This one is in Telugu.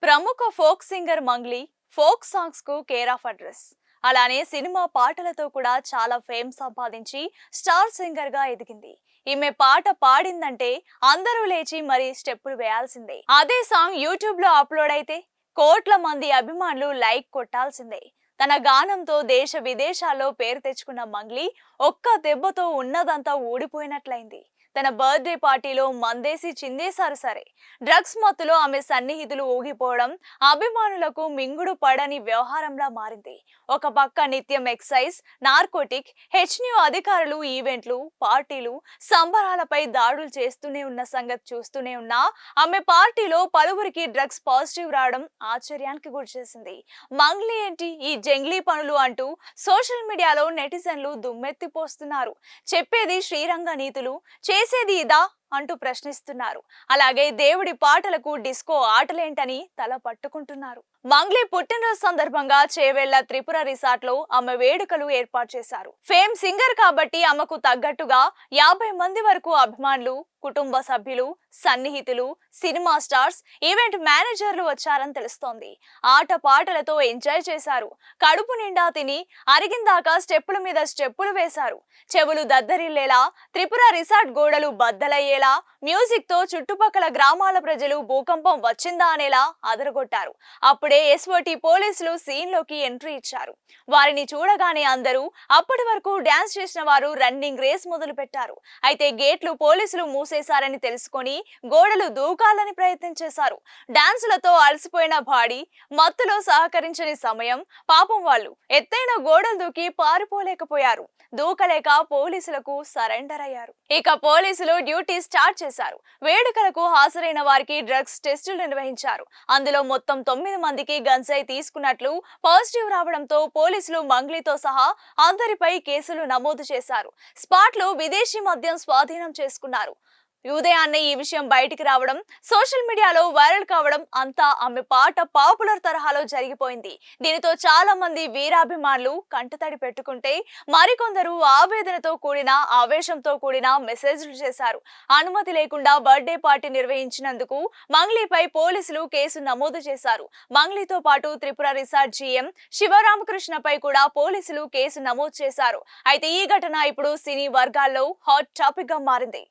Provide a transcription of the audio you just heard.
ప్రముఖ folk singer Mangli folk songs కు కేర్ ఆఫ్ అడ్రస్. అలానే సినిమా పాటలతో కూడా చాలా ఫేమ్ సంపాదించి స్టార్ సింగర్ గా ఎదిగింది. ఈమె పాట పాడిందంటే అందరూ లేచి మరి స్టెప్పులు వేయాల్సిందే. అదే సాంగ్ యూట్యూబ్ లో అప్లోడ్ అయితే కోట్ల మంది అభిమానులు లైక్ కొట్టాల్సిందే. తన గానంతో దేశ విదేశాల్లో పేరు తెచ్చుకున్న మంగ్లీ ఒక్క దెబ్బతో ఉన్నదంతా ఊడిపోయినట్లయింది. తన బర్త్డే పార్టీలో మందేసి చిందేశారు సరే, డ్రగ్స్ మత్తులో ఆమె సన్నిహితులు ఊగిపోవడం అభిమానులకు మింగుడు పడని వ్యవహారంలా మారింది. ఒక పక్క నిత్యం ఎక్సైజ్, నార్కోటిక్, హెచ్న్యూ అధికారులు ఈవెంట్లు, పార్టీలు, సంబరాలపై దాడులు చేస్తూనే ఉన్న సంగతి చూస్తూనే ఉన్నా ఆమె పార్టీలో పలువురికి డ్రగ్స్ పాజిటివ్ రావడం ఆశ్చర్యానికి గురిచేసింది. మంగ్లీ ఏంటి ఈ జంగ్లీ పనులు అంటూ సోషల్ మీడియాలో నెటిజన్లు దుమ్మెత్తిపోస్తున్నారు. చెప్పేది శ్రీరంగ నీతులు, చేసేది ఇదా అంటూ ప్రశ్నిస్తున్నారు. అలాగే దేవుడి పాటలకు డిస్కో ఆటలేంటని తల పట్టుకుంటున్నారు. మంగ్లీ పుట్టినరోజు సందర్భంగా చేవెళ్ల త్రిపుర రిసార్ట్ లో ఆమె వేడుకలు ఏర్పాటు చేశారు. ఫేమ్ సింగర్ కాబట్టి ఆమెకు తగ్గట్టుగా 50 మంది వరకు అభిమానులు, కుటుంబ సభ్యులు, సన్నిహితులు, సినిమా స్టార్స్, ఈవెంట్ మేనేజర్లు వచ్చారని తెలుస్తోంది. ఆట పాటలతో ఎంజాయ్ చేశారు. కడుపు నిండా తిని అరిగిందాకా స్టెప్పుల మీద స్టెప్పులు వేశారు. చెవులు దద్దరిల్లేలా, త్రిపుర రిసార్ట్ గోడలు బద్దలయ్యేలా మ్యూజిక్ తో చుట్టుపక్కల గ్రామాల ప్రజలు భూకంపం వచ్చిందా అనేలా అదరగొట్టారు. అప్పుడే ఎస్ఓటి పోలీసులు సీన్ లోకి ఎంట్రీ ఇచ్చారు. వారిని చూడగానే అందరూ అప్పటి వరకు డాన్స్ చేసిన వారు రన్నింగ్ రేస్ మొదలు పెట్టారు. అయితే గేట్లు పోలీసులు మూసేశారని తెలుసుకొని గోడలు దూకాలని ప్రయత్నం చేశారు. డాన్సులతో అలసిపోయిన బాడీ, మత్తులో సహకరించని సమయం, పాపం వాళ్ళు ఎత్తైన గోడలు దూకి పారిపోలేకపోయారు. దూకలేక పోలీసులకు సరెండర్ అయ్యారు. ఇక పోలీసులు డ్యూటీ స్టార్ట్ చేశారు. వేడుకలకు హాజరైన వారికి డ్రగ్స్ టెస్టులు నిర్వహించారు. అందులో మొత్తం 9 మందికి గంజాయి తీసుకున్నట్లు పాజిటివ్ రావడంతో పోలీసులు మంగ్లీతో సహా అందరిపై కేసులు నమోదు చేశారు. స్పాట్ లో విదేశీ మద్యం స్వాధీనం చేసుకున్నారు. ఉదయాన్నే ఈ విషయం బయటికి రావడం, సోషల్ మీడియాలో వైరల్ కావడం అంతా ఆమె పాట పాపులర్ తరహాలో జరిగిపోయింది. దీనితో చాలా మంది వీరాభిమానులు కంటతడి పెట్టుకుంటే మరికొందరు ఆవేదనతో కూడిన, ఆవేశంతో కూడిన మెసేజ్లు చేశారు. అనుమతి లేకుండా బర్త్డే పార్టీ నిర్వహించినందుకు మంగ్లీపై పోలీసులు కేసు నమోదు చేశారు. మంగ్లీతో పాటు త్రిపుర రిసార్ట్ జీఎం శివరామకృష్ణపై కూడా పోలీసులు కేసు నమోదు చేశారు. అయితే ఈ ఘటన ఇప్పుడు సినీ వర్గాల్లో హాట్ టాపిక్ గా మారింది.